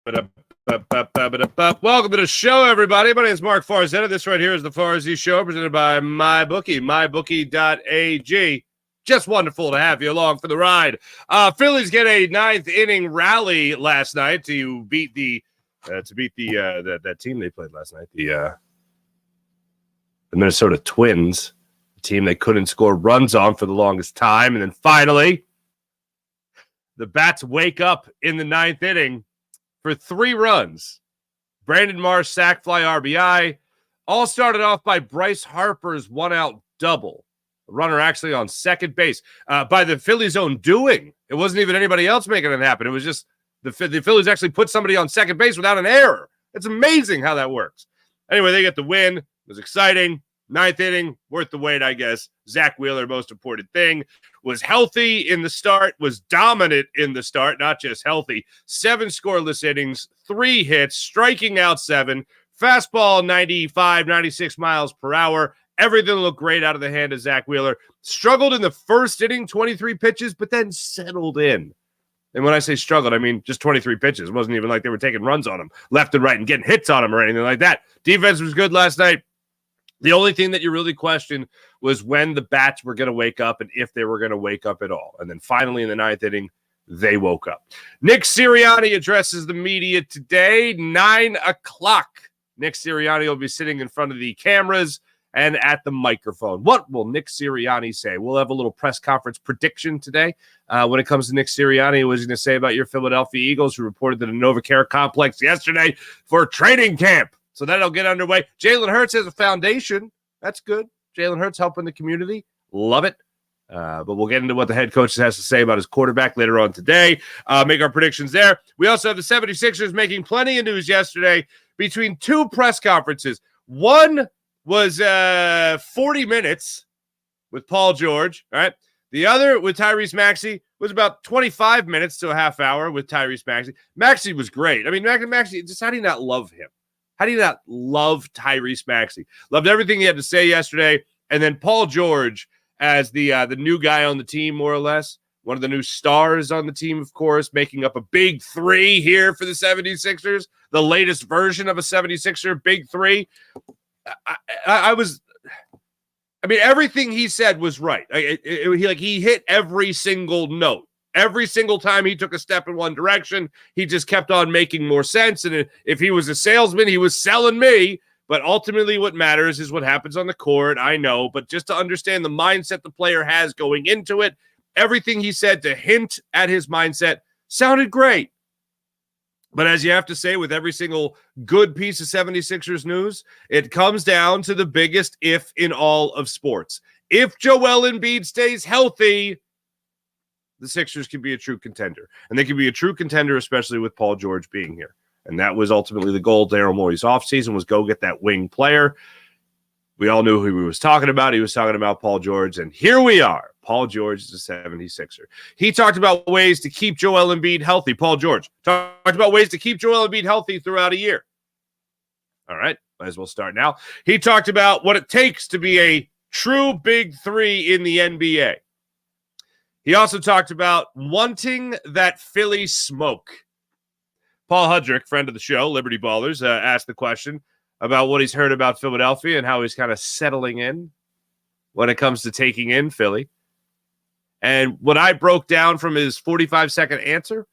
Welcome to the show, everybody. My name is Mark Farzetta. This right here is the Farzy Show, presented by MyBookie, mybookie.ag. Just wonderful to have you along for the ride. Phillies get a ninth inning rally last night to beat the that team they played last night, the Minnesota Twins, a team they couldn't score runs on for the longest time, and then finally, the Bats wake up in the ninth inning for 3 runs. Brandon Marsh sac fly RBI. All started off by Bryce Harper's one-out double. The runner actually on second base by the Phillies' own doing. It wasn't even anybody else making it happen. It was just the Phillies actually put somebody on second base without an error. It's amazing how that works. Anyway, they get the win. It was exciting. Ninth inning, worth the wait, I guess. Zach Wheeler, most important thing, was healthy in the start, was dominant in the start, not just healthy. 7 scoreless innings, 3 hits, striking out 7, fastball 95, 96 miles per hour. Everything looked great out of the hand of Zach Wheeler. Struggled in the first inning, 23 pitches, but then settled in. And when I say struggled, I mean just 23 pitches. It wasn't even like they were taking runs on him left and right and getting hits on him or anything like that. Defense was good last night. The only thing that you really questioned was when the Bats were going to wake up and if they were going to wake up at all. And then finally in the ninth inning, they woke up. Nick Sirianni addresses the media today, 9 o'clock. Nick Sirianni will be sitting in front of the cameras and at the microphone. What will Nick Sirianni say? We'll have a little press conference prediction today when it comes to Nick Sirianni. What was he going to say about your Philadelphia Eagles, who reported to the NovaCare complex yesterday for training camp? So that'll get underway. Jalen Hurts has a foundation. That's good. Jalen Hurts helping the community. Love it. But we'll get into what the head coach has to say about his quarterback later on today. Make our predictions there. We also have the 76ers making plenty of news yesterday between 2 press conferences. One was 40 minutes with Paul George. All right. The other with Tyrese Maxey was about 25 minutes to a half hour with Tyrese Maxey. Maxey was great. I mean, Maxey, just how do you not love him? How do you not love Tyrese Maxey? Loved everything he had to say yesterday. And then Paul George as the new guy on the team, more or less. One of the new stars on the team, of course, making up a big 3 here for the 76ers. The latest version of a 76er big 3. I mean, everything he said was right. He hit every single note. Every single time he took a step in one direction, he just kept on making more sense. And if he was a salesman, he was selling me. But ultimately what matters is what happens on the court. I know. But just to understand the mindset the player has going into it, everything he said to hint at his mindset sounded great. But as you have to say with every single good piece of 76ers news, it comes down to the biggest if in all of sports. If Joel Embiid stays healthy, the Sixers can be a true contender. And they can be a true contender, especially with Paul George being here. And that was ultimately the goal of Daryl Morey's offseason, was go get that wing player. We all knew who he was talking about. He was talking about Paul George. And here we are. Paul George is a 76er. He talked about ways to keep Joel Embiid healthy. Paul George talked about ways to keep Joel Embiid healthy throughout a year. All right. Might as well start now. He talked about what it takes to be a true big 3 in the NBA. He also talked about wanting that Philly smoke. Paul Hudrick, friend of the show, Liberty Ballers, asked the question about what he's heard about Philadelphia and how he's kind of settling in when it comes to taking in Philly. And what I broke down from his 45-second answer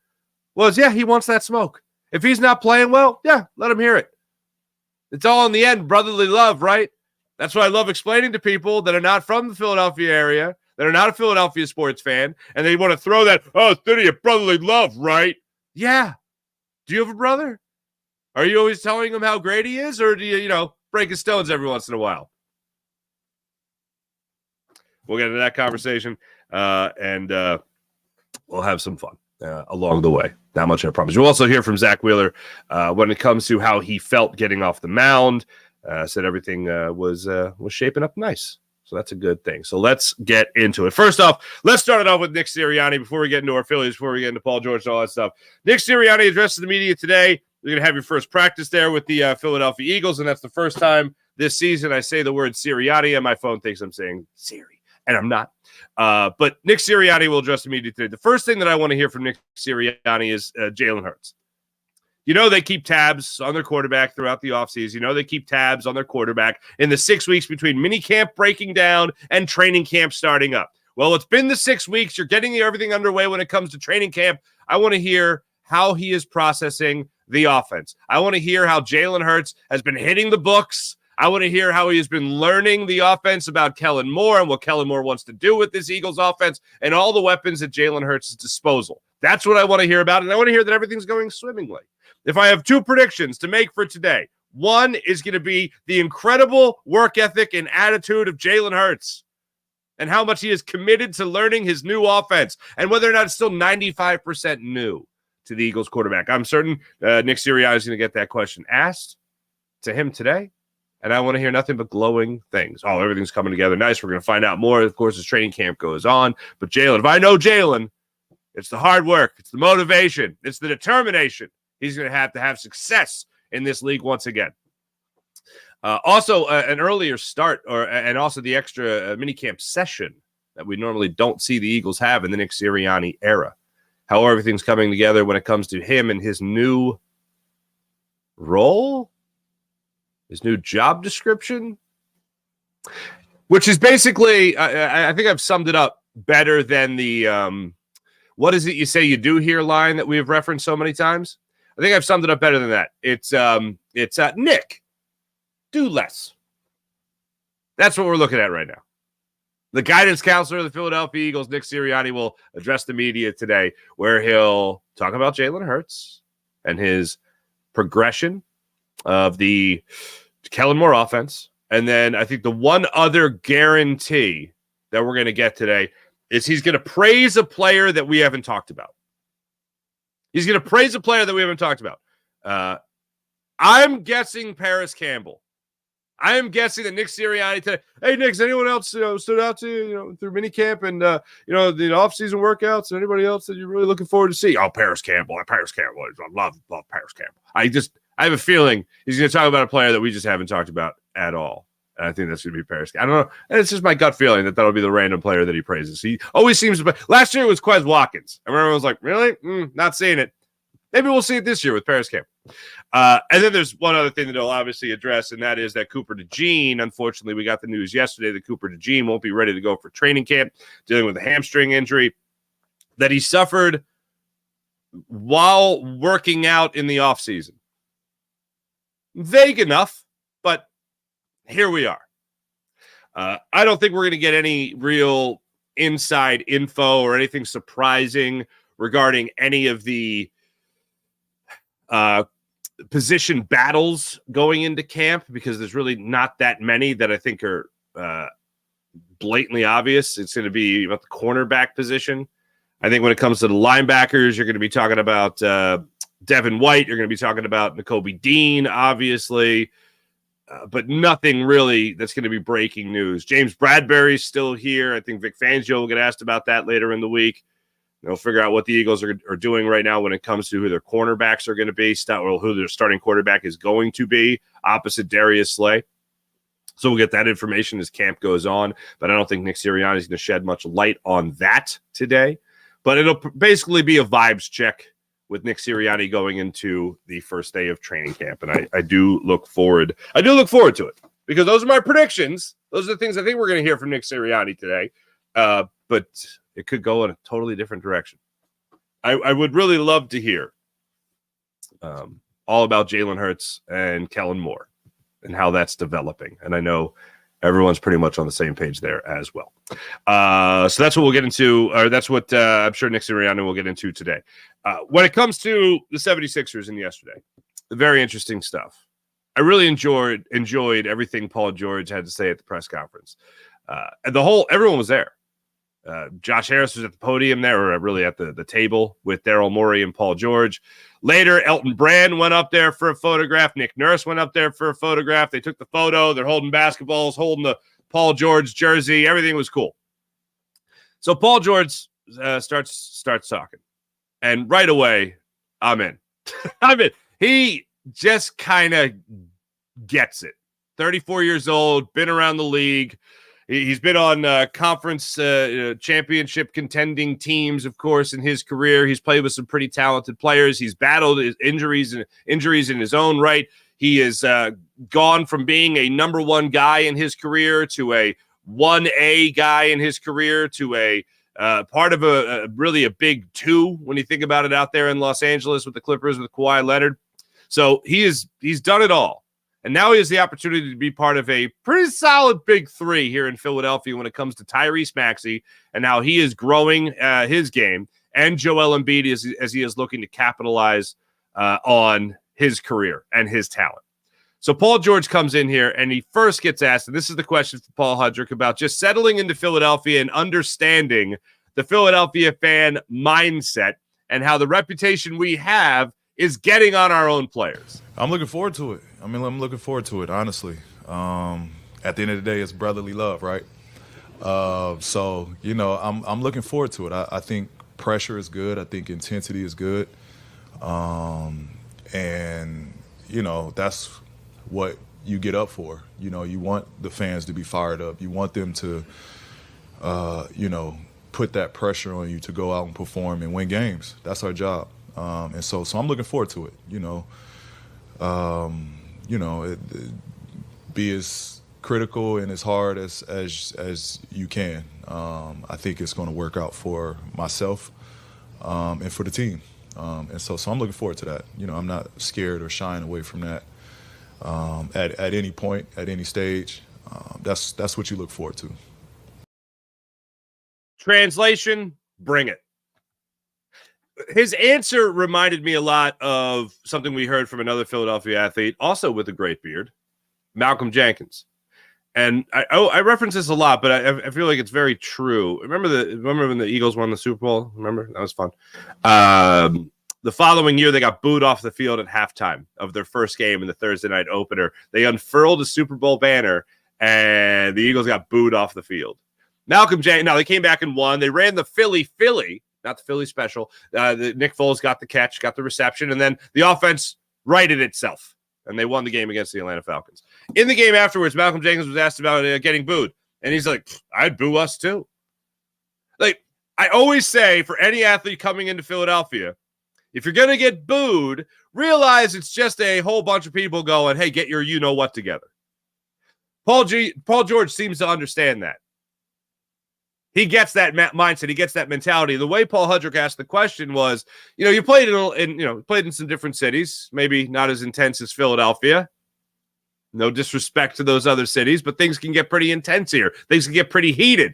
was, yeah, he wants that smoke. If he's not playing well, yeah, let him hear it. It's all in the end brotherly love, right? That's what I love explaining to people that are not from the Philadelphia area, that are not a Philadelphia sports fan, and they want to throw that, city of brotherly love, right? Yeah. Do you have a brother? Are you always telling him how great he is, or do you, break his stones every once in a while? We'll get into that conversation, and we'll have some fun along the way. Not much, I promise. We'll also hear from Zach Wheeler when it comes to how he felt getting off the mound. Said everything was shaping up nice. So that's a good thing. So let's get into it. First off, let's start it off with Nick Sirianni before we get into our Phillies, before we get into Paul George and all that stuff. Nick Sirianni addresses the media today. You're going to have your first practice there with the Philadelphia Eagles, and that's the first time this season I say the word Sirianni, and my phone thinks I'm saying Siri, and I'm not. But Nick Sirianni will address the media today. The first thing that I want to hear from Nick Sirianni is Jalen Hurts. You know they keep tabs on their quarterback throughout the offseason. You know they keep tabs on their quarterback in the 6 weeks between minicamp breaking down and training camp starting up. Well, it's been the 6 weeks. You're getting everything underway when it comes to training camp. I want to hear how he is processing the offense. I want to hear how Jalen Hurts has been hitting the books. I want to hear how he has been learning the offense about Kellen Moore and what Kellen Moore wants to do with this Eagles offense and all the weapons at Jalen Hurts' disposal. That's what I want to hear about, and I want to hear that everything's going swimmingly. If I have 2 predictions to make for today, one is going to be the incredible work ethic and attitude of Jalen Hurts and how much he is committed to learning his new offense and whether or not it's still 95% new to the Eagles quarterback. I'm certain Nick Sirianni is going to get that question asked to him today, and I want to hear nothing but glowing things. Oh, everything's coming together nice. We're going to find out more, of course, as training camp goes on. But Jalen, if I know Jalen, it's the hard work, it's the motivation, it's the determination. He's going to have success in this league once again. Also, an earlier start and also the extra minicamp session that we normally don't see the Eagles have in the Nick Sirianni era. How everything's coming together when it comes to him and his new role, his new job description, which is basically, I think I've summed it up better than the what is it you say you do here line that we have referenced so many times. I think I've summed it up better than that. It's Nick, do less. That's what we're looking at right now. The guidance counselor of the Philadelphia Eagles, Nick Sirianni, will address the media today where he'll talk about Jalen Hurts and his progression of the Kellen Moore offense. And then I think the one other guarantee that we're going to get today is he's going to praise a player that we haven't talked about. He's going to praise a player that we haven't talked about. I'm guessing Paris Campbell. I am guessing that Nick Sirianni today. Hey, Nick, has anyone else stood out to you, through minicamp and the offseason workouts? Anybody else that you're really looking forward to see? Oh, Paris Campbell. Paris Campbell. I love Paris Campbell. I have a feeling he's going to talk about a player that we just haven't talked about at all. And I think that's going to be Paris. I don't know. And it's just my gut feeling that that'll be the random player that he praises. He always seems to. Last year it was Quez Watkins. I remember I was like, really? Not seeing it. Maybe we'll see it this year with Paris Campbell. And then there's one other thing that he'll obviously address, and that is that Cooper DeJean, unfortunately, we got the news yesterday that Cooper DeJean won't be ready to go for training camp, dealing with a hamstring injury that he suffered while working out in the offseason. Vague enough, but here we are. I don't think we're going to get any real inside info or anything surprising regarding any of the position battles going into camp, because there's really not that many that I think are blatantly obvious. It's going to be about the cornerback position. I think when it comes to the linebackers, you're going to be talking about Devin White. You're going to be talking about Nakobe Dean, obviously, but nothing really that's going to be breaking news. James Bradbury's still here. I think Vic Fangio will get asked about that later in the week. They'll figure out what the Eagles are doing right now when it comes to who their cornerbacks are going to be, or who their starting quarterback is going to be opposite Darius Slay. So we'll get that information as camp goes on, but I don't think Nick Sirianni is going to shed much light on that today. But it'll basically be a vibes check with Nick Sirianni going into the first day of training camp, and I do look forward. I do look forward to it because those are my predictions. Those are the things I think we're going to hear from Nick Sirianni today. But it could go in a totally different direction. I would really love to hear all about Jalen Hurts and Kellen Moore and how that's developing. And I know everyone's pretty much on the same page there as well. So that's what we'll get into, or that's what I'm sure Nick Sirianni will get into today. When it comes to the 76ers and yesterday, very interesting stuff. I really enjoyed everything Paul George had to say at the press conference. And everyone was there. Josh Harris was at the podium there, or really at the table with Daryl Morey and Paul George. Later, Elton Brand went up there for a photograph. Nick Nurse went up there for a photograph. They took the photo. They're holding basketballs, holding the Paul George jersey. Everything was cool. So Paul George starts talking. And right away, I'm in. I'm in. He just kind of gets it. 34 years old, been around the league. He's been on conference championship contending teams, of course, in his career. He's played with some pretty talented players. He's battled injuries in his own right. He has gone from being a number one guy in his career to a 1A guy in his career to a part of a really a big two when you think about it out there in Los Angeles with the Clippers with Kawhi Leonard. So he's done it all. And now he has the opportunity to be part of a pretty solid big three here in Philadelphia when it comes to Tyrese Maxey and how he is growing his game, and Joel Embiid as he is looking to capitalize on his career and his talent. So Paul George comes in here and he first gets asked, and this is the question for Paul Hudrick, about just settling into Philadelphia and understanding the Philadelphia fan mindset and how the reputation we have is getting on our own players. I'm looking forward to it. I'm looking forward to it, honestly. At the end of the day, it's brotherly love, right? So, I'm looking forward to it. I think pressure is good. I think intensity is good. And, that's what you get up for. You want the fans to be fired up. You want them to, put that pressure on you to go out and perform and win games. That's our job. And so I'm looking forward to it. Be as critical and as hard as you can. I think it's going to work out for myself and for the team. And so I'm looking forward to that. I'm not scared or shying away from that at any point, at any stage. That's what you look forward to. Translation, bring it. His answer reminded me a lot of something we heard from another Philadelphia athlete, also with a great beard, Malcolm Jenkins. And I reference this a lot, but I feel like it's very true. Remember when the Eagles won the Super Bowl? Remember? That was fun. The following year, they got booed off the field at halftime of their first game in the Thursday night opener. They unfurled a Super Bowl banner, and the Eagles got booed off the field. Malcolm Jenkins, now they came back and won. They ran the Philly, not the Philly special. Nick Foles got the catch, got the reception, and then the offense righted itself, and they won the game against the Atlanta Falcons. In the game afterwards, Malcolm Jenkins was asked about getting booed, and he's like, I'd boo us too. Like, I always say for any athlete coming into Philadelphia, if you're going to get booed, realize it's just a whole bunch of people going, hey, get your you-know-what together. Paul George seems to understand that. He gets that mindset. He gets that mentality. The way Paul Hudrick asked the question was, you played in some different cities, maybe not as intense as Philadelphia. No disrespect to those other cities, but things can get pretty intense here. Things can get pretty heated.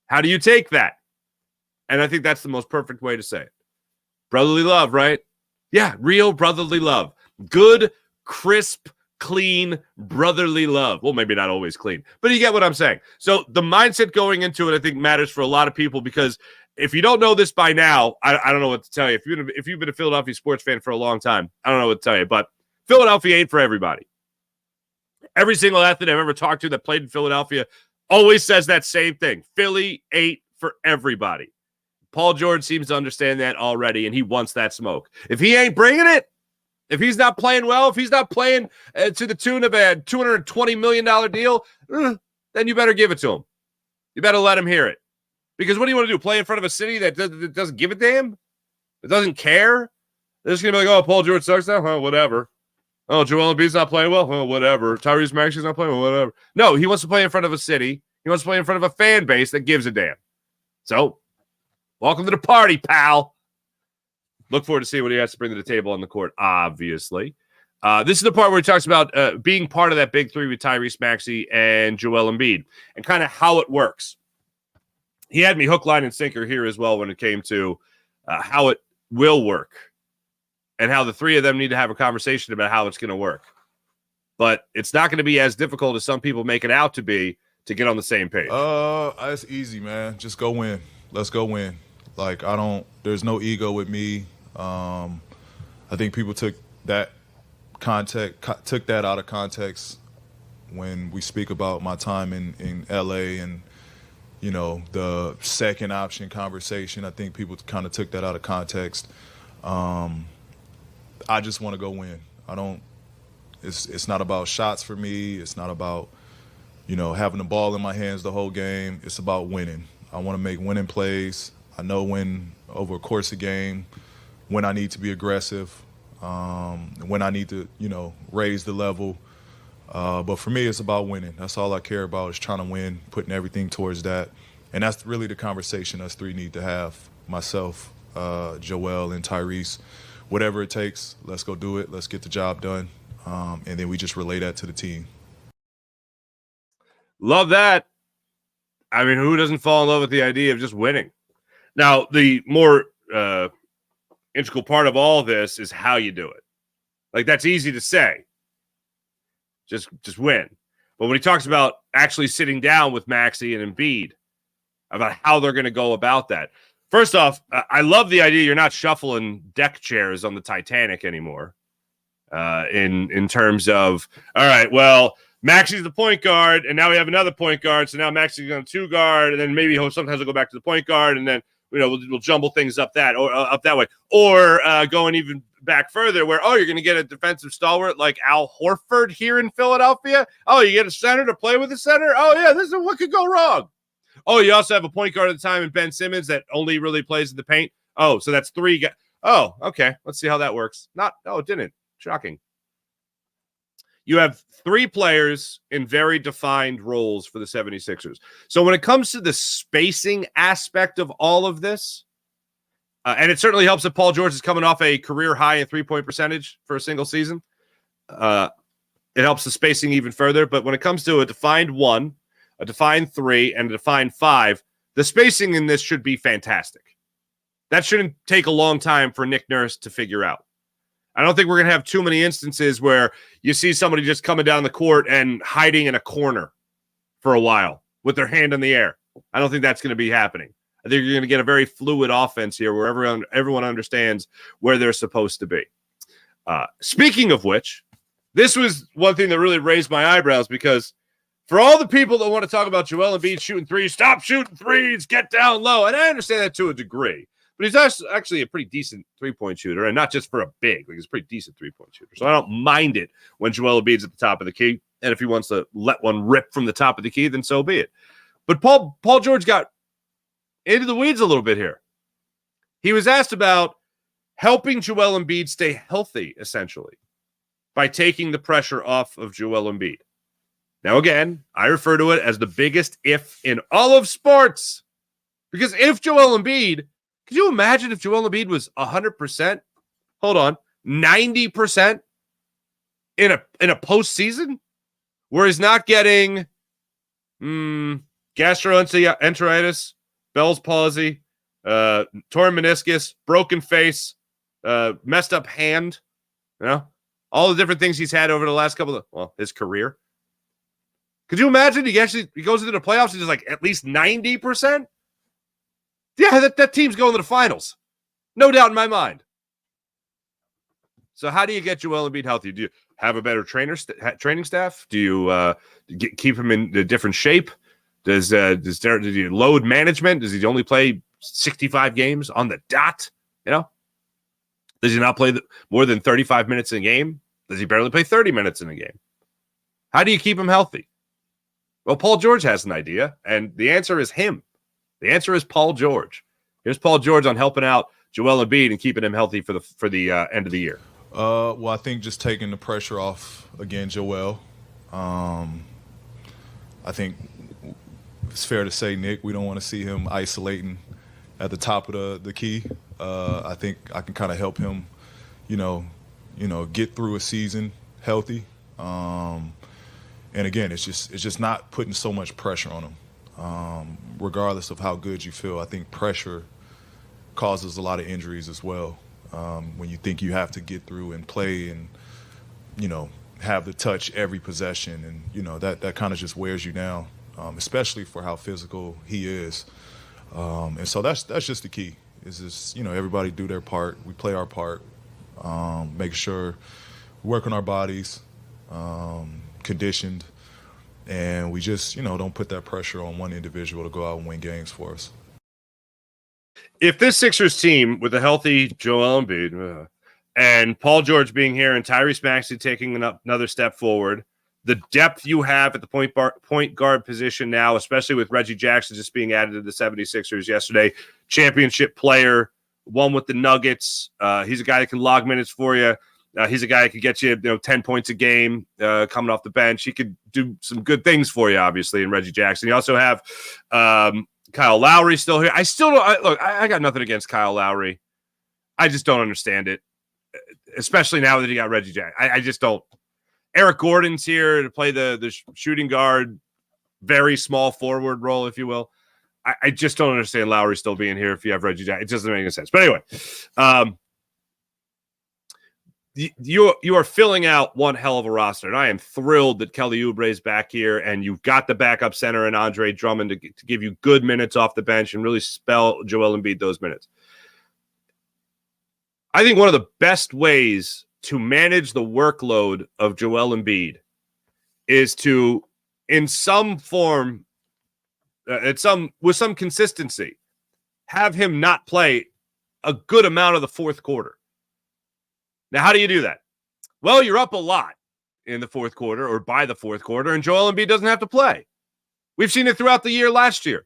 How do you take that? And I think that's the most perfect way to say it. Brotherly love, right? Yeah, real brotherly love. Good, crisp, clean, brotherly love. Well, maybe not always clean, but you get what I'm saying. So the mindset going into it, I think, matters for a lot of people, because if you don't know this by now, I don't know what to tell you. If you've been a Philadelphia sports fan for a long time, I don't know what to tell you, but Philadelphia ain't for everybody. Every single athlete I've ever talked to that played in Philadelphia always says that same thing. Philly ain't for everybody. Paul George seems to understand that already, and he wants that smoke. If he ain't bringing it, if he's not playing well, if he's not playing to the tune of a $220 million deal, then you better give it to him. You better let him hear it. Because what do you want to do? Play in front of a city that doesn't give a damn? That doesn't care? They're just going to be like, oh, Paul George sucks now? Huh, whatever. Oh, Joel Embiid's not playing well? Huh, whatever. Tyrese Maxey's not playing well? Whatever. No, he wants to play in front of a city. He wants to play in front of a fan base that gives a damn. So, welcome to the party, pal. Look forward to seeing what he has to bring to the table on the court, obviously. This is the part where he talks about being part of that big three with Tyrese Maxey and Joel Embiid and kind of how it works. He had me hook, line, and sinker here as well when it came to how it will work and how the three of them need to have a conversation about how it's going to work. But it's not going to be as difficult as some people make it out to be to get on the same page. It's easy, man. Just go win. Let's go win. Like, there's no ego with me. I think people took that out of context when we speak about my time in LA and, the second option conversation. I think people kind of took that out of context. I just want to go win. It's not about shots for me. It's not about, having the ball in my hands the whole game. It's about winning. I want to make winning plays. I know when, over a course of game, when I need to be aggressive, when I need to, raise the level. But for me, it's about winning. That's all I care about, is trying to win, putting everything towards that. And that's really the conversation us three need to have, myself, Joel, and Tyrese. Whatever it takes, let's go do it. Let's get the job done. And then we just relay that to the team. Love that. I mean, who doesn't fall in love with the idea of just winning? Now, the more integral part of all this is how you do it. Like, that's easy to say. Just win. But when he talks about actually sitting down with Maxey and Embiid about how they're going to go about that. First off, I love the idea you're not shuffling deck chairs on the Titanic anymore. In terms of, all right, well, Maxey's the point guard, and now we have another point guard, so now Maxey's on two guard, and then maybe sometimes he'll go back to the point guard, and then we'll jumble things up that way, or going even back further, where you're going to get a defensive stalwart like Al Horford here in Philadelphia. Oh, you get a center to play with a center. Oh yeah, this is what could go wrong. Oh, you also have a point guard at the time in Ben Simmons that only really plays in the paint. Oh, so that's three guys. Oh, okay. Let's see how that works. It didn't. Shocking. You have three players in very defined roles for the 76ers. So when it comes to the spacing aspect of all of this, and it certainly helps that Paul George is coming off a career high in three-point percentage for a single season. It helps the spacing even further. But when it comes to a defined 1, a defined 3, and a defined 5, the spacing in this should be fantastic. That shouldn't take a long time for Nick Nurse to figure out. I don't think we're going to have too many instances where you see somebody just coming down the court and hiding in a corner for a while with their hand in the air. I don't think that's going to be happening. I think you're going to get a very fluid offense here where everyone understands where they're supposed to be. Speaking of which, this was one thing that really raised my eyebrows, because for all the people that want to talk about Joel Embiid shooting threes, stop shooting threes, get down low. And I understand that to a degree. But he's actually a pretty decent three-point shooter, and not just for a big. Like, he's a pretty decent three-point shooter. So I don't mind it when Joel Embiid's at the top of the key. And if he wants to let one rip from the top of the key, then so be it. But Paul George got into the weeds a little bit here. He was asked about helping Joel Embiid stay healthy, essentially, by taking the pressure off of Joel Embiid. Now, again, I refer to it as the biggest if in all of sports. Because if Joel Embiid, could you imagine if Joel Embiid was 100%? Hold on, 90% in a postseason where he's not getting gastroenteritis, Bell's palsy, torn meniscus, broken face, messed up hand, all the different things he's had over the last his career. Could you imagine he goes into the playoffs and he's like at least 90%? Yeah, that team's going to the finals. No doubt in my mind. So how do you get Joel Embiid healthy? Do you have a better training staff? Do you keep him in a different shape? Do you load management? Does he only play 65 games on the dot? Does he not play more than 35 minutes in a game? Does he barely play 30 minutes in a game? How do you keep him healthy? Well, Paul George has an idea, and the answer is him. The answer is Paul George. Here's Paul George on helping out Joel Embiid and keeping him healthy for the end of the year. Well, I think just taking the pressure off again, Joel. I think it's fair to say, Nick, we don't want to see him isolating at the top of the key. I think I can kind of help him, get through a season healthy. And again, it's just not putting so much pressure on him. Regardless of how good you feel, I think pressure causes a lot of injuries as well. When you think you have to get through and play and, have the touch every possession, and, that kind of just wears you down, especially for how physical he is. And so that's just the key, is just, everybody do their part. We play our part, make sure we work on our bodies, conditioned, and we just, don't put that pressure on one individual to go out and win games for us. If this Sixers team with a healthy Joel Embiid and Paul George being here and Tyrese Maxey taking another step forward, the depth you have at the point guard position now, especially with Reggie Jackson just being added to the 76ers yesterday, championship player, one with the Nuggets. He's a guy that can log minutes for you. He's a guy that could get you, 10 points a game coming off the bench. He could do some good things for you, obviously, in Reggie Jackson. You also have Kyle Lowry still here. I still don't. I got nothing against Kyle Lowry. I just don't understand it, especially now that he got Reggie Jackson. I just don't. Eric Gordon's here to play the shooting guard, very small forward role, if you will. I just don't understand Lowry still being here if you have Reggie Jackson. It doesn't make any sense. But anyway, you are filling out one hell of a roster, and I am thrilled that Kelly Oubre is back here, and you've got the backup center and Andre Drummond to give you good minutes off the bench and really spell Joel Embiid those minutes. I think one of the best ways to manage the workload of Joel Embiid is to, in some form, with some consistency, have him not play a good amount of the fourth quarter. Now, how do you do that? Well, you're up a lot in the fourth quarter or by the fourth quarter, and Joel Embiid doesn't have to play. We've seen it throughout the year last year.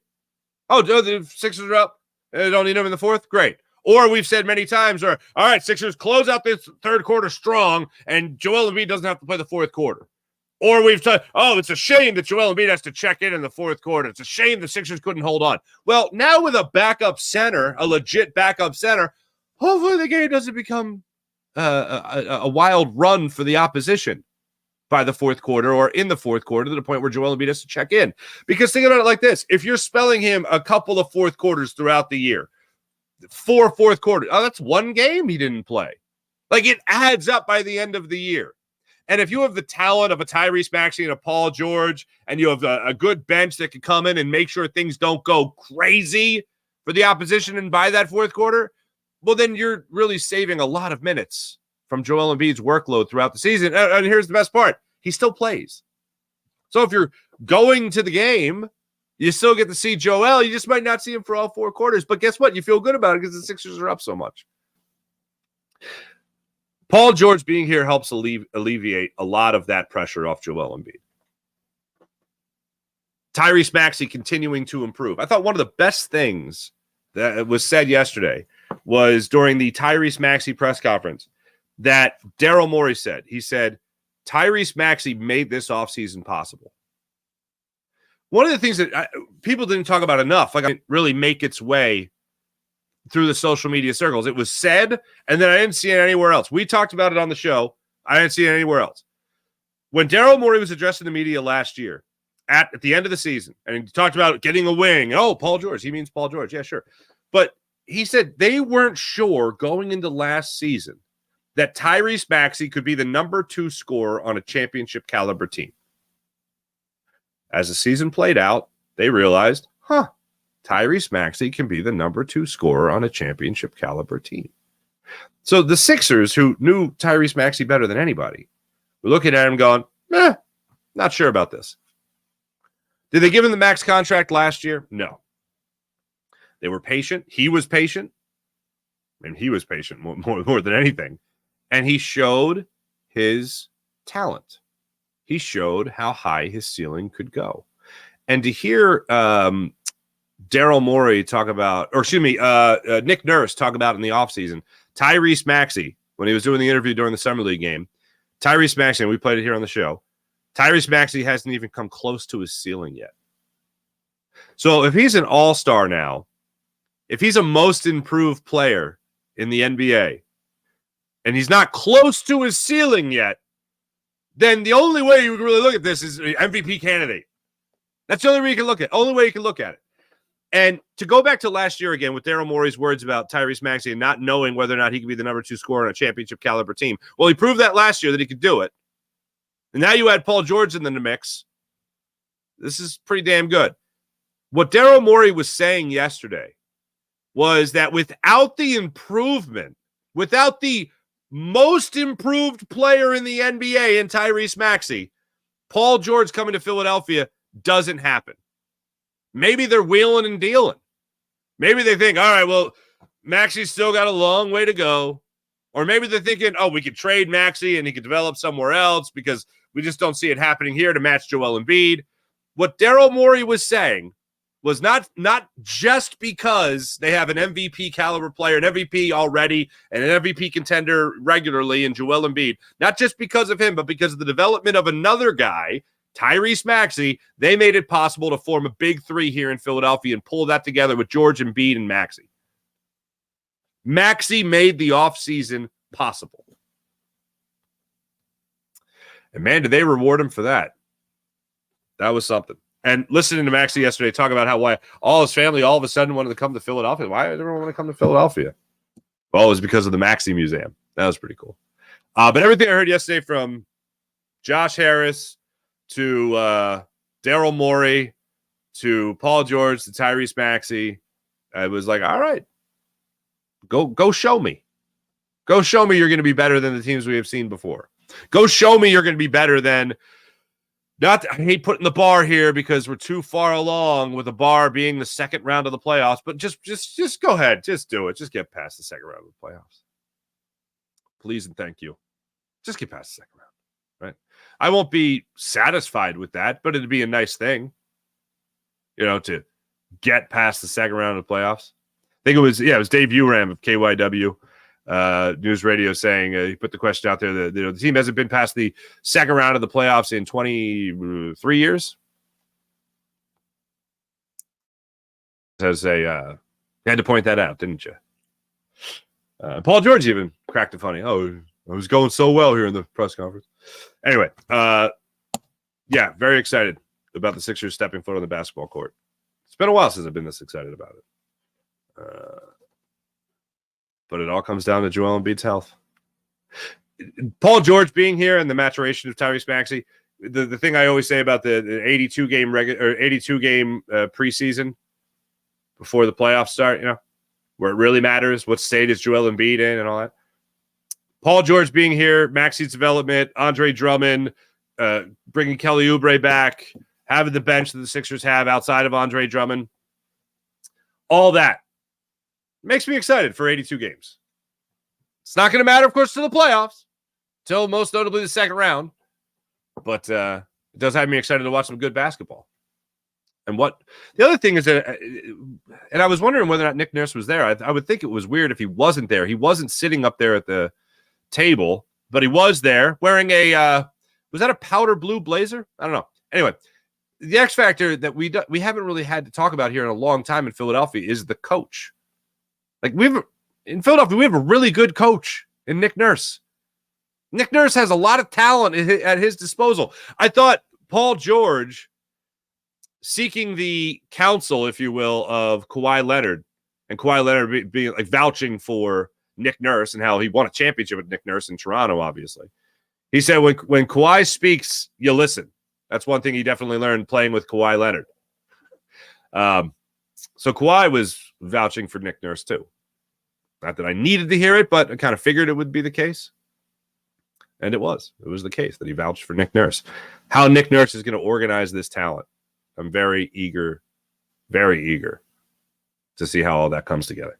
Oh, the Sixers are up. They don't need him in the fourth? Great. Or we've said many times, all right, Sixers close out this third quarter strong, and Joel Embiid doesn't have to play the fourth quarter. Or we've said, it's a shame that Joel Embiid has to check in the fourth quarter. It's a shame the Sixers couldn't hold on. Well, now with a backup center, a legit backup center, hopefully the game doesn't become a wild run for the opposition by the fourth quarter or in the fourth quarter to the point where Joel Embiid has to check in. Because think about it like this. If you're spelling him a couple of fourth quarters throughout the year, 4 fourth quarters, that's one game he didn't play. Like, it adds up by the end of the year. And if you have the talent of a Tyrese Maxey and a Paul George, and you have a good bench that can come in and make sure things don't go crazy for the opposition and by that fourth quarter, well, then you're really saving a lot of minutes from Joel Embiid's workload throughout the season. And here's the best part. He still plays. So if you're going to the game, you still get to see Joel. You just might not see him for all 4 quarters. But guess what? You feel good about it because the Sixers are up so much. Paul George being here helps alleviate a lot of that pressure off Joel Embiid. Tyrese Maxey continuing to improve. I thought one of the best things that was said yesterday was during the Tyrese Maxey press conference that Daryl Morey said. He said, Tyrese Maxey made this offseason possible. One of the things that people didn't talk about enough, really make its way through the social media circles. It was said, and then I didn't see it anywhere else. We talked about it on the show. I didn't see it anywhere else. When Daryl Morey was addressing the media last year, at the end of the season, and he talked about getting a wing. Oh, Paul George. He means Paul George. Yeah, sure. But he said they weren't sure going into last season that Tyrese Maxey could be the number 2 scorer on a championship caliber team. As the season played out, they realized, Tyrese Maxey can be the number 2 scorer on a championship caliber team. So the Sixers, who knew Tyrese Maxey better than anybody, were looking at him going, not sure about this. Did they give him the max contract last year? No. They were patient. He was patient. And he was patient more than anything. And he showed his talent. He showed how high his ceiling could go. And to hear Daryl Morey talk about, Nick Nurse talk about in the offseason, Tyrese Maxey, when he was doing the interview during the Summer League game, Tyrese Maxey, and we played it here on the show, Tyrese Maxey hasn't even come close to his ceiling yet. So if he's an all-star now, if he's a most improved player in the NBA, and he's not close to his ceiling yet, then the only way you can really look at this is an MVP candidate. That's the only way you can look at it. Only way you can look at it. And to go back to last year again with Daryl Morey's words about Tyrese Maxey and not knowing whether or not he could be the number 2 scorer on a championship caliber team. Well, he proved that last year that he could do it. And now you add Paul George in the mix. This is pretty damn good. What Daryl Morey was saying yesterday was that without the improvement, without the most improved player in the NBA in Tyrese Maxey, Paul George coming to Philadelphia doesn't happen. Maybe they're wheeling and dealing. Maybe they think, all right, well, Maxey's still got a long way to go. Or maybe they're thinking, oh, we could trade Maxey and he could develop somewhere else because we just don't see it happening here to match Joel Embiid. What Daryl Morey was saying was not just because they have an MVP caliber player, an MVP already, and an MVP contender regularly in Joel Embiid, not just because of him, but because of the development of another guy, Tyrese Maxey. They made it possible to form a big three here in Philadelphia and pull that together with George Embiid and Maxey. Maxey made the offseason possible. And man, did they reward him for that. That was something. And listening to Maxey yesterday talk about why all his family all of a sudden wanted to come to Philadelphia. Why did everyone want to come to Philadelphia? Well, it was because of the Maxey Museum. That was pretty cool. But everything I heard yesterday from Josh Harris to Daryl Morey to Paul George to Tyrese Maxey, I was like, all right, go show me. Go show me you're going to be better than the teams we have seen before. Go show me you're going to be better than I hate putting the bar here because we're too far along with the bar being the second round of the playoffs, but just go ahead. Just do it. Just get past the second round of the playoffs. Please and thank you. Just get past the second round, right? I won't be satisfied with that, but it'd be a nice thing, to get past the second round of the playoffs. I think it was Dave Uram of KYW News Radio saying, he put the question out there that the team hasn't been past the second round of the playoffs in 23 years. As you had to point that out, didn't you? Paul George even cracked it funny. Oh, it was going so well here in the press conference. Anyway, very excited about the Sixers stepping foot on the basketball court. It's been a while since I've been this excited about it. But it all comes down to Joel Embiid's health. Paul George being here and the maturation of Tyrese Maxey. The thing I always say about the 82 game preseason before the playoffs start, where it really matters what state is Joel Embiid in and all that. Paul George being here, Maxey's development, Andre Drummond, bringing Kelly Oubre back, having the bench that the Sixers have outside of Andre Drummond, all that makes me excited for 82 games. It's not going to matter, of course, to the playoffs, till most notably the second round. But it does have me excited to watch some good basketball. And the other thing is that, and I was wondering whether or not Nick Nurse was there. I would think it was weird if he wasn't there. He wasn't sitting up there at the table, but he was there wearing was that a powder blue blazer? I don't know. Anyway, the X factor that we haven't really had to talk about here in a long time in Philadelphia is the coach. Like in Philadelphia, we have a really good coach in Nick Nurse. Nick Nurse has a lot of talent at his disposal. I thought Paul George seeking the counsel, if you will, of Kawhi Leonard, and Kawhi Leonard being like vouching for Nick Nurse and how he won a championship with Nick Nurse in Toronto, obviously. He said when Kawhi speaks, you listen. That's one thing he definitely learned playing with Kawhi Leonard. So Kawhi was vouching for Nick Nurse too. Not that I needed to hear it, but I kind of figured it would be the case. And it was. It was the case that he vouched for Nick Nurse. How Nick Nurse is going to organize this talent, I'm very eager to see how all that comes together.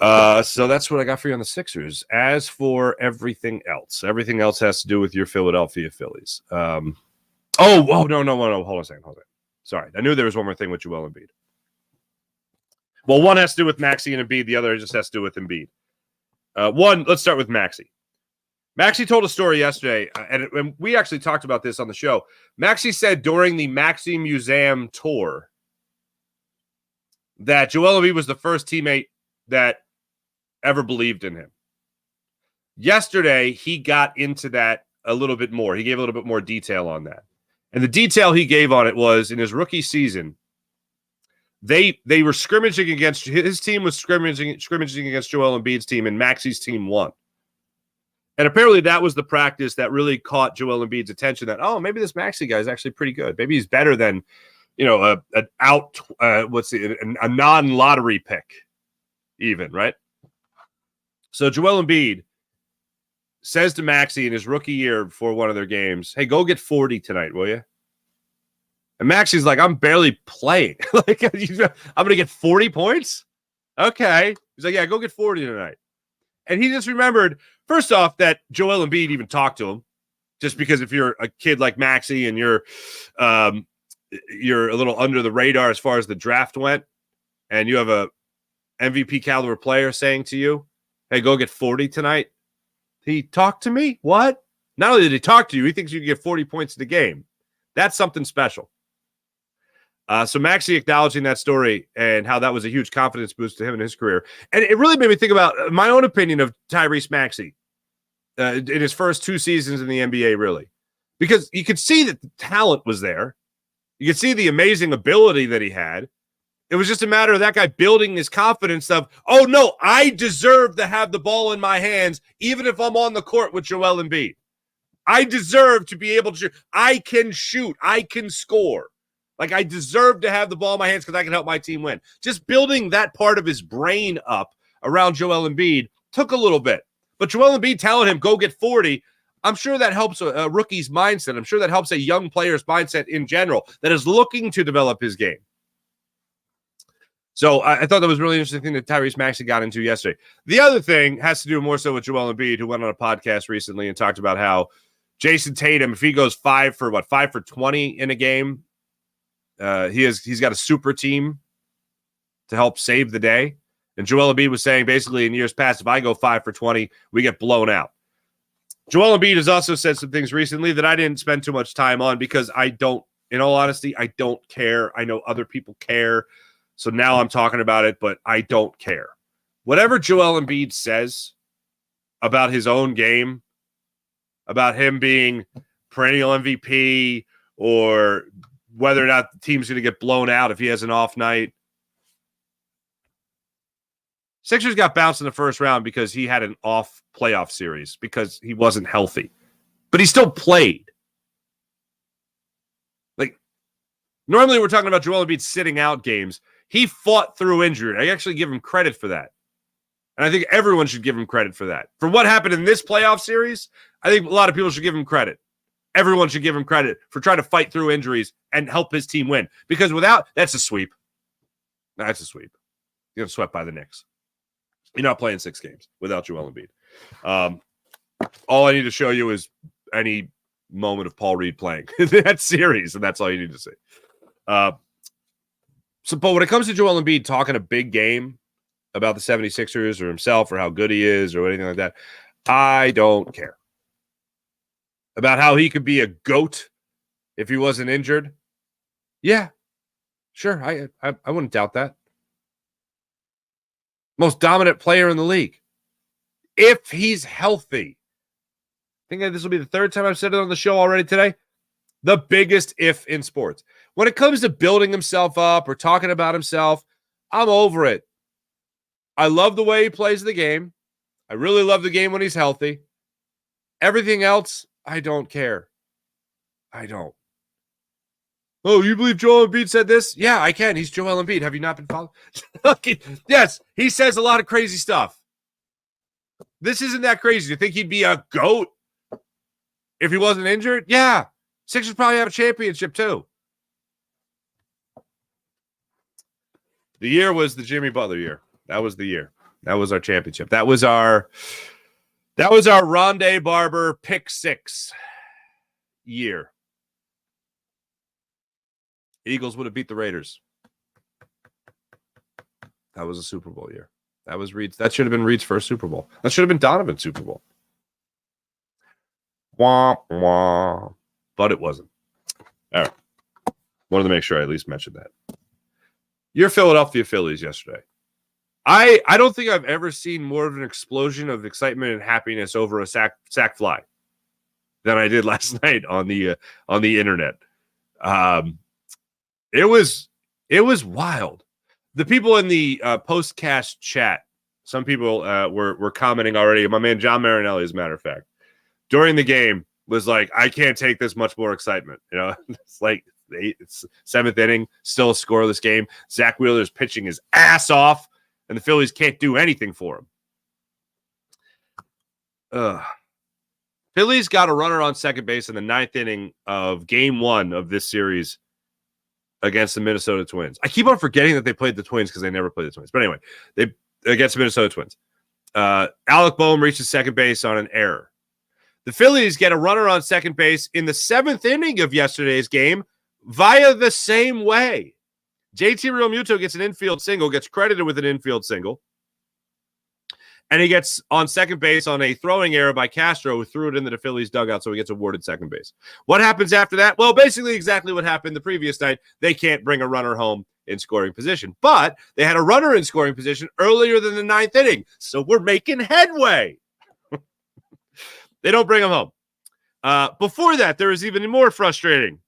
So that's what I got for you on the Sixers. As for everything else has to do with your Philadelphia Phillies. No. Hold on a second. Sorry. I knew there was one more thing with Joel Embiid. Well, one has to do with Maxey and Embiid. The other just has to do with Embiid. Let's start with Maxey. Maxey told a story yesterday, and we actually talked about this on the show. Maxey said during the Maxey Museum tour that Joel Embiid was the first teammate that ever believed in him. Yesterday, he got into that a little bit more. He gave a little bit more detail on that. And the detail he gave on it was in his rookie season, they were scrimmaging against his team was scrimmaging against Joel Embiid's team, and Maxey's team won. And apparently that was the practice that really caught Joel Embiid's attention that, maybe this Maxey guy is actually pretty good. Maybe he's better than, a non-lottery pick even, right? So Joel Embiid says to Maxey in his rookie year before one of their games, hey, go get 40 tonight, will you? And Maxey's like, I'm barely playing. I'm going to get 40 points? Okay. He's like, yeah, go get 40 tonight. And he just remembered, first off, that Joel Embiid even talked to him. Just because if you're a kid like Maxey and you're a little under the radar as far as the draft went, and you have a MVP caliber player saying to you, hey, go get 40 tonight. He talked to me? What? Not only did he talk to you, he thinks you can get 40 points in the game. That's something special. So Maxey acknowledging that story and how that was a huge confidence boost to him in his career. And it really made me think about my own opinion of Tyrese Maxey in his first 2 seasons in the NBA, really. Because you could see that the talent was there. You could see the amazing ability that he had. It was just a matter of that guy building his confidence of, oh, no, I deserve to have the ball in my hands, even if I'm on the court with Joel Embiid. I deserve to be able to shoot. I can shoot. I can score. Like, I deserve to have the ball in my hands because I can help my team win. Just building that part of his brain up around Joel Embiid took a little bit. But Joel Embiid telling him, go get 40, I'm sure that helps a rookie's mindset. I'm sure that helps a young player's mindset in general that is looking to develop his game. So I thought that was a really interesting thing that Tyrese Maxey got into yesterday. The other thing has to do more so with Joel Embiid, who went on a podcast recently and talked about how Jason Tatum, if he goes 5 for 20 in a game, he's got a super team to help save the day. And Joel Embiid was saying basically in years past, if I go 5 for 20, we get blown out. Joel Embiid has also said some things recently that I didn't spend too much time on because in all honesty, I don't care. I know other people care. So now I'm talking about it, but I don't care. Whatever Joel Embiid says about his own game, about him being perennial MVP, or whether or not the team's going to get blown out if he has an off night. Sixers got bounced in the first round because he had an off playoff series because he wasn't healthy. But he still played. Like, normally we're talking about Joel Embiid sitting out games. He fought through injury. I actually give him credit for that. And I think everyone should give him credit for that. For what happened in this playoff series, I think a lot of people should give him credit. Everyone should give him credit for trying to fight through injuries and help his team win. Because that's a sweep. That's a sweep. You're going to swept by the Knicks. You're not playing 6 games without Joel Embiid. All I need to show you is any moment of Paul Reed playing that series, and that's all you need to see. But when it comes to Joel Embiid talking a big game about the 76ers or himself or how good he is or anything like that, I don't care. About how he could be a GOAT if he wasn't injured. Yeah, sure. I wouldn't doubt that. Most dominant player in the league. If he's healthy. I think this will be the 3rd time I've said it on the show already today. The biggest if in sports. When it comes to building himself up or talking about himself, I'm over it. I love the way he plays the game. I really love the game when he's healthy. Everything else, I don't care. I don't. Oh, you believe Joel Embiid said this? Yeah, I can. He's Joel Embiid. Have you not been following? Yes, he says a lot of crazy stuff. This isn't that crazy. You think he'd be a GOAT if he wasn't injured? Yeah. Sixers probably have a championship too. The year was the Jimmy Butler year. That was the year. That was our championship. That was our Rondé Barber pick 6 year. Eagles would have beat the Raiders. That was a Super Bowl year. That should have been Reed's first Super Bowl. That should have been Donovan's Super Bowl. Wah, wah. But it wasn't. All right. Wanted to make sure I at least mentioned that. Your Philadelphia Phillies yesterday. I don't think I've ever seen more of an explosion of excitement and happiness over a sack fly than I did last night on the internet. It was wild. The people in the postcast chat, some people were commenting already. My man John Marinelli, as a matter of fact, during the game was like, I can't take this much more excitement. You know, it's like it's 7th inning, still a scoreless game. Zach Wheeler's pitching his ass off, and the Phillies can't do anything for him. Phillies got a runner on second base in the 9th inning of Game 1 of this series against the Minnesota Twins. I keep on forgetting that they played the Twins because they never played the Twins. But anyway, they against the Minnesota Twins. Alec Boehm reaches second base on an error. The Phillies get a runner on second base in the 7th inning of yesterday's game via the same way. JT Realmuto gets an infield single, gets credited with an infield single, and he gets on second base on a throwing error by Castro, who threw it into the Phillies dugout, so he gets awarded second base. What happens after that? Well, basically exactly what happened the previous night. They can't bring a runner home in scoring position, but they had a runner in scoring position earlier than the 9th inning, so we're making headway. They don't bring him home. Before that, there was even more frustrating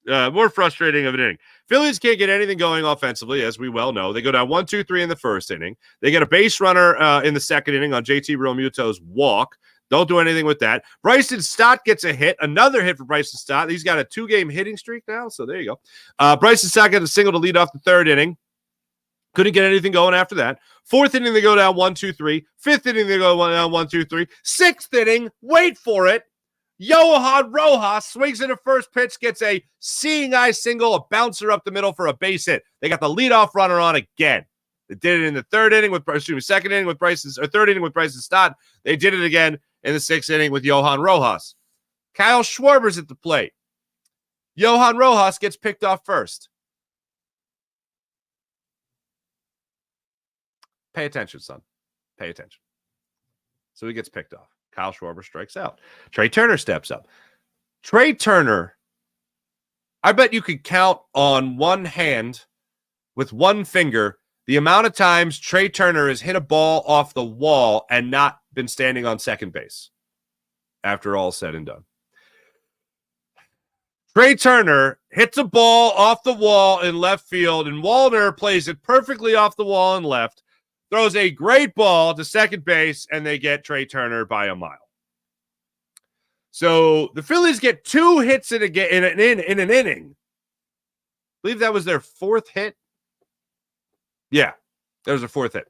of an inning. Phillies can't get anything going offensively, as we well know. They go down 1-2-3 in the first inning. They get a base runner in the second inning on JT Realmuto's walk. Don't do anything with that. Bryson Stott gets a hit. Another hit for Bryson Stott. He's got a 2-game hitting streak now, so there you go. Bryson Stott got a single to lead off the 3rd inning. Couldn't get anything going after that. 4th inning, they go down 1-2-3. 5th inning, they go down 1-2-3. 6th inning, wait for it. Johan Rojas swings in the first pitch, gets a seeing eye single, a bouncer up the middle for a base hit. They got the leadoff runner on again. They did it in the 3rd inning with, second inning with Bryson, or 3rd inning with Bryson Stott. They did it again in the 6th inning with Johan Rojas. Kyle Schwarber's at the plate. Johan Rojas gets picked off first. Pay attention, son. Pay attention. So he gets picked off. Kyle Schwarber strikes out. Trey Turner steps up. Trey Turner, I bet you could count on one hand with one finger the amount of times Trey Turner has hit a ball off the wall and not been standing on second base after all said and done. Trey Turner hits a ball off the wall in left field, and Wallner plays it perfectly off the wall in left, throws a great ball to second base, and they get Trey Turner by a mile. So the Phillies get 2 hits in an inning. I believe that was their 4th hit. Yeah, that was their 4th hit.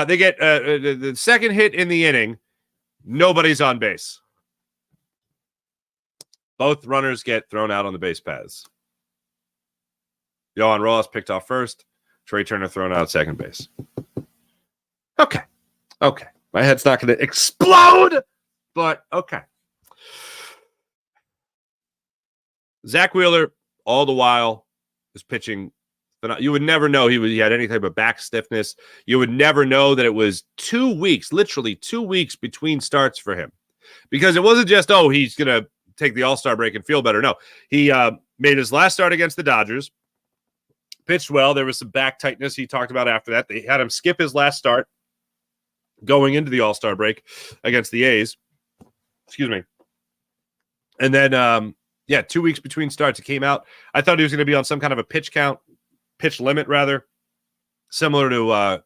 They get the second hit in the inning. Nobody's on base. Both runners get thrown out on the base paths. Johan Rojas picked off first. Trey Turner thrown out second base. Okay. My head's not going to explode, but okay. Zach Wheeler, all the while, is pitching. You would never know he had any type of back stiffness. You would never know that it was 2 weeks, literally 2 weeks between starts for him. Because it wasn't just, he's going to take the All-Star break and feel better. No, he made his last start against the Dodgers, pitched well. There was some back tightness he talked about after that. They had him skip his last start going into the All-Star break against the A's. Excuse me. And then, 2 weeks between starts, it came out. I thought he was going to be on some kind of a pitch limit, rather, similar to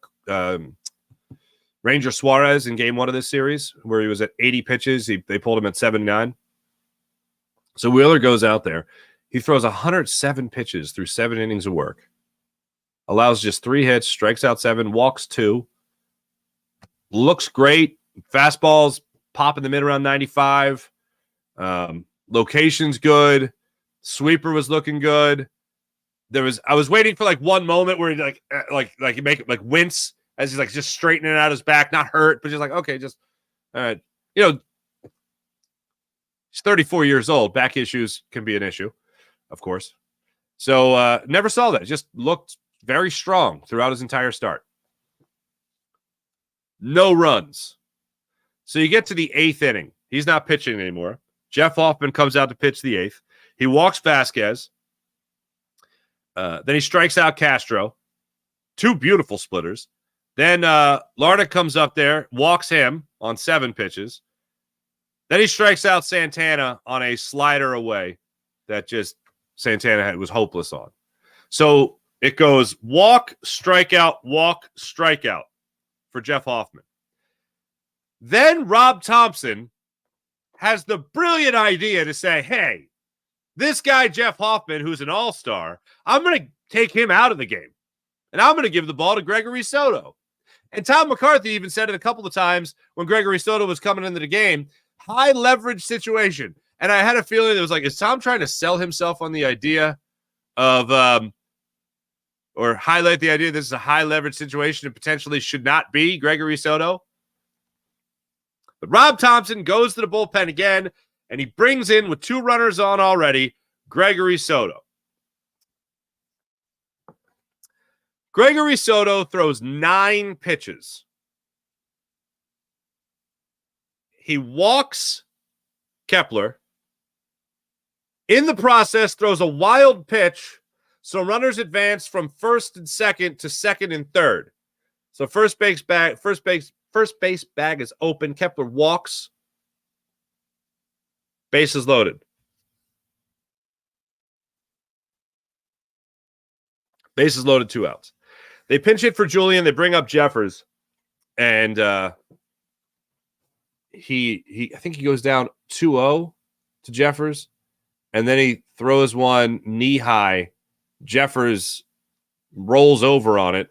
Ranger Suarez in game 1 of this series, where he was at 80 pitches. They pulled him at 79. So Wheeler goes out there. He throws 107 pitches through 7 innings of work, allows just 3 hits, strikes out 7, walks 2, looks great. Fastballs pop in the mid around 95. Location's good. Sweeper was looking good. I was waiting for one moment where he he make it wince as he's just straightening out his back, not hurt, but just okay, just all right. He's 34 years old. Back issues can be an issue, of course. So never saw that. Just looked very strong throughout his entire start. No runs. So you get to the 8th inning. He's not pitching anymore. Jeff Hoffman comes out to pitch the 8th. He walks Vasquez. Then he strikes out Castro. 2 beautiful splitters. Then Larnach comes up there, walks him on 7 pitches. Then he strikes out Santana on a slider away that just Santana was hopeless on. So it goes walk, strikeout for Jeff Hoffman. Then Rob Thompson has the brilliant idea to say, hey, this guy, Jeff Hoffman, who's an all-star, I'm going to take him out of the game, and I'm going to give the ball to Gregory Soto. And Tom McCarthy even said it a couple of times when Gregory Soto was coming into the game, high leverage situation. And I had a feeling it was is Tom trying to sell himself on the idea of, or highlight the idea this is a high leverage situation and potentially should not be Gregory Soto? But Rob Thompson goes to the bullpen again, and he brings in, with 2 runners on already, Gregory Soto. Gregory Soto throws 9 pitches. He walks Kepler. In the process, throws a wild pitch, so runners advance from first and second to second and third. So first base bag is open. Kepler walks. Bases loaded. Bases loaded, 2 outs. They pinch hit for Julian. They bring up Jeffers, and he I think he goes down 2-0 to Jeffers, and then he throws one knee high. Jeffers rolls over on it,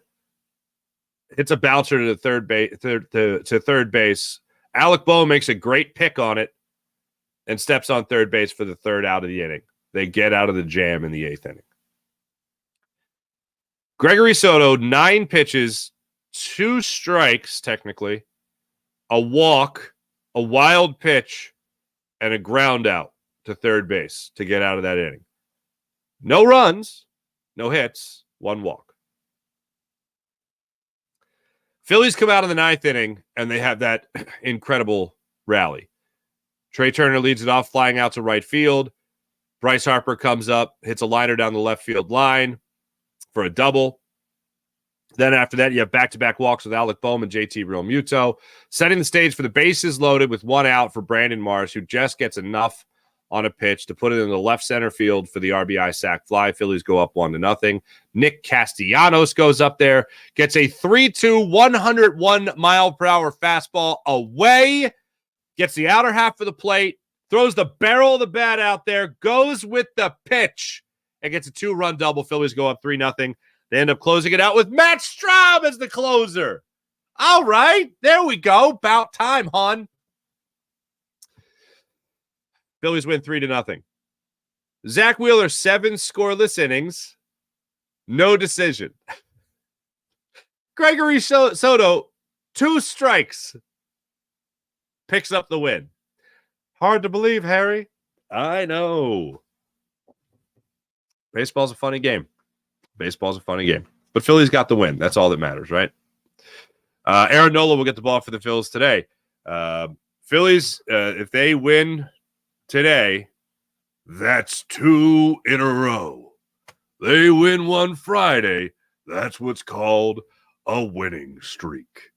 hits a bouncer to the third base. Alec Bohm makes a great pick on it and steps on third base for the 3rd out of the inning. They get out of the jam in the 8th inning. Gregory Soto, 9 pitches, 2 strikes, technically, a walk, a wild pitch, and a ground out to third base to get out of that inning. No runs, no hits, 1 walk. Phillies come out of the 9th inning, and they have that incredible rally. Trey Turner leads it off, flying out to right field. Bryce Harper comes up, hits a liner down the left field line for a double. Then after that, you have back-to-back walks with Alec Bohm and JT Realmuto, setting the stage for the bases loaded with 1 out for Brandon Marsh, who just gets enough on a pitch to put it in the left center field for the RBI sac fly. Phillies go up 1-0. Nick Castellanos goes up there, gets a 3-2, 101-mile-per-hour fastball away, gets the outer half of the plate, throws the barrel of the bat out there, goes with the pitch, and gets a 2-run double. Phillies go up 3-0. They end up closing it out with Matt Straub as the closer. All right, there we go. About time, hon. Phillies win 3-0. Zach Wheeler, 7 scoreless innings. No decision. Gregory Soto, 2 strikes. Picks up the win. Hard to believe, Harry. I know. Baseball's a funny game. But Phillies got the win. That's all that matters, right? Aaron Nola will get the ball for the Phils today. Phillies, if they win today, that's 2 in a row. They win one Friday. That's what's called a winning streak.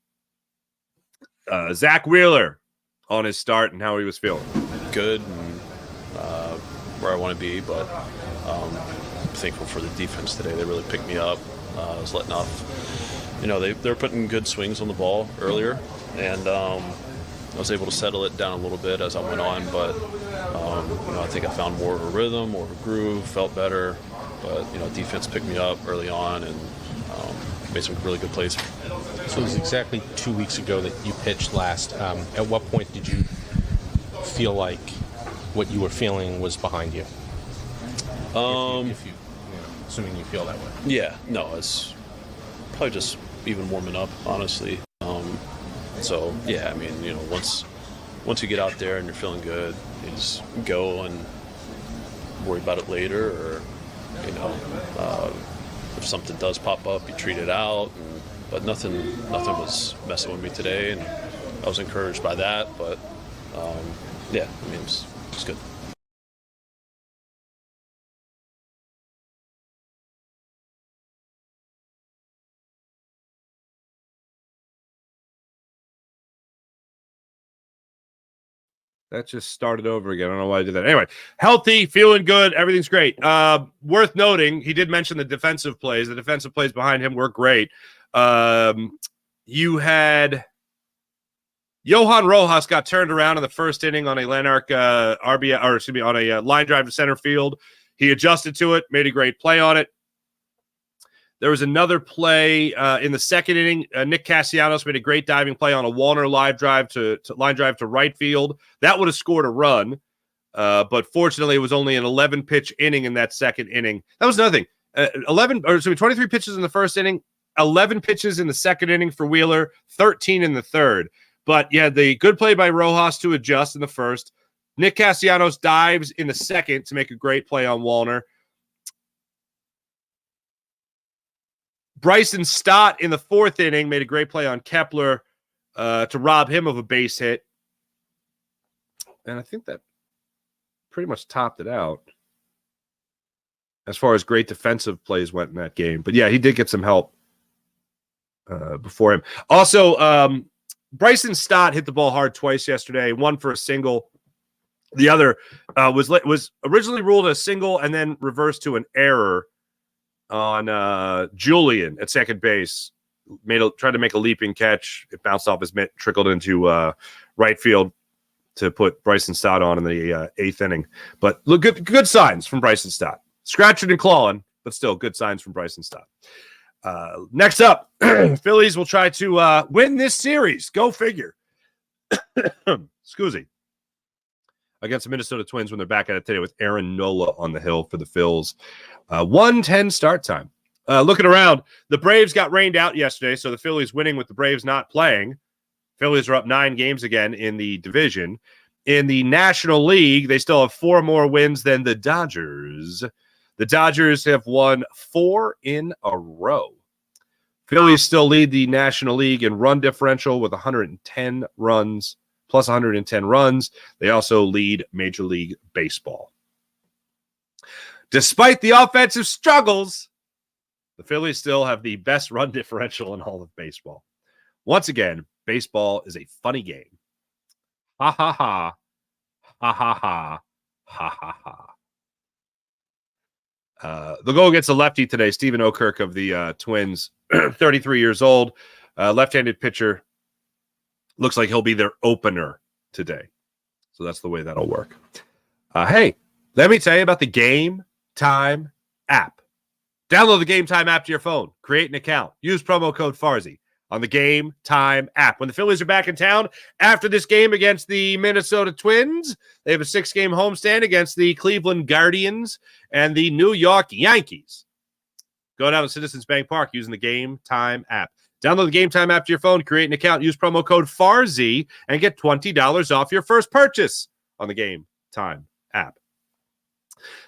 Zach Wheeler on his start and how he was feeling. Good and where I want to be, but I'm thankful for the defense today. They really picked me up. I was letting off. They were putting good swings on the ball earlier, and I was able to settle it down a little bit as I went on, but I think I found more of a rhythm, more of a groove, felt better. But defense picked me up early on and made some really good plays. So it was exactly 2 weeks ago that you pitched last. At what point did you feel like what you were feeling was behind you? If you assuming you feel that way. Yeah, no, it's probably just even warming up, honestly. So yeah, I mean, once you get out there and you're feeling good, you just go and worry about it later, or if something does pop up, you treat it out. But nothing was messing with me today, and I was encouraged by that. But yeah, I mean, it's good. That just started over again. I don't know why I did that. Anyway, healthy, feeling good. Everything's great. Worth noting, he did mention the defensive plays. The defensive plays behind him were great. You had Johan Rojas got turned around in the first inning on a Lanark RBI, on a line drive to center field. He adjusted to it, made a great play on it. There was another play in the second inning. Nick Castellanos made a great diving play on a Wallner line drive to right field. That would have scored a run, but fortunately, it was only an 11-pitch inning in that second inning. That was nothing. 23 pitches in the first inning, 11 pitches in the second inning for Wheeler, 13 in the third. But yeah, the good play by Rojas to adjust in the first. Nick Castellanos dives in the second to make a great play on Wallner. Bryson Stott in the fourth inning made a great play on Kepler to rob him of a base hit. And I think that pretty much topped it out as far as great defensive plays went in that game. But yeah, he did get some help before him. Also, Bryson Stott hit the ball hard twice yesterday, one for a single. The other was originally ruled a single and then reversed to an error on Julian at second base. Tried to make a leaping catch. It bounced off his mitt, trickled into right field to put Bryson Stott on in the eighth inning. But look, good signs from Bryson Stott. Scratching and clawing, but still good signs from Bryson Stott. Next up, Phillies will try to win this series. Go figure. Excuse me. Against the Minnesota Twins when they're back at it today with Aaron Nola on the hill for the Phils. 1:10 start time. Looking around, the Braves got rained out yesterday, so the Phillies winning with the Braves not playing. Phillies are up 9 games again in the division. In the National League, they still have 4 more wins than the Dodgers. The Dodgers have won 4 in a row. Phillies still lead the National League in run differential with 110 runs, plus 110 runs. They also lead Major League Baseball. Despite the offensive struggles, the Phillies still have the best run differential in all of baseball. Once again, baseball is a funny game. Ha ha ha. Ha ha ha. Ha ha ha. They'll go against a lefty today, Stephen Okirk of the Twins, 33 years old, left-handed pitcher. Looks like he'll be their opener today. So that's the way that'll work. Hey, let me tell you about the Game Time app. Download the Game Time app to your phone. Create an account. Use promo code Farzy on the Game Time app. When the Phillies are back in town after this game against the Minnesota Twins, they have a 6-game homestand against the Cleveland Guardians and the New York Yankees. Go down to Citizens Bank Park using the Game Time app. Download the Game Time app to your phone, create an account, use promo code FARZY, and get $20 off your first purchase on the Game Time app.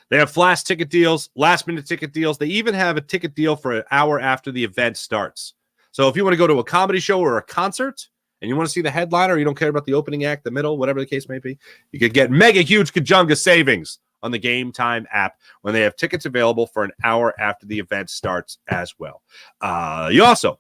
They have flash ticket deals, last-minute ticket deals. They even have a ticket deal for an hour after the event starts. So if you want to go to a comedy show or a concert and you want to see the headliner, you don't care about the opening act, the middle, whatever the case may be, you could get mega huge Kajunga savings on the Game Time app when they have tickets available for an hour after the event starts as well. You also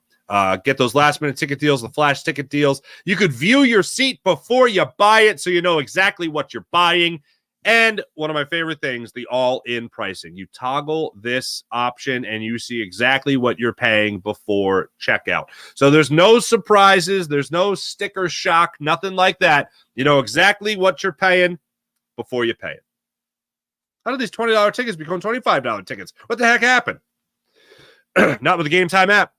get those last-minute ticket deals, the flash ticket deals. You could view your seat before you buy it so you know exactly what you're buying. And one of my favorite things, the all-in pricing. You toggle this option and you see exactly what you're paying before checkout. So there's no surprises. There's no sticker shock, nothing like that. You know exactly what you're paying before you pay it. How did these $20 tickets become $25 tickets? What the heck happened? Not with the Game Time app.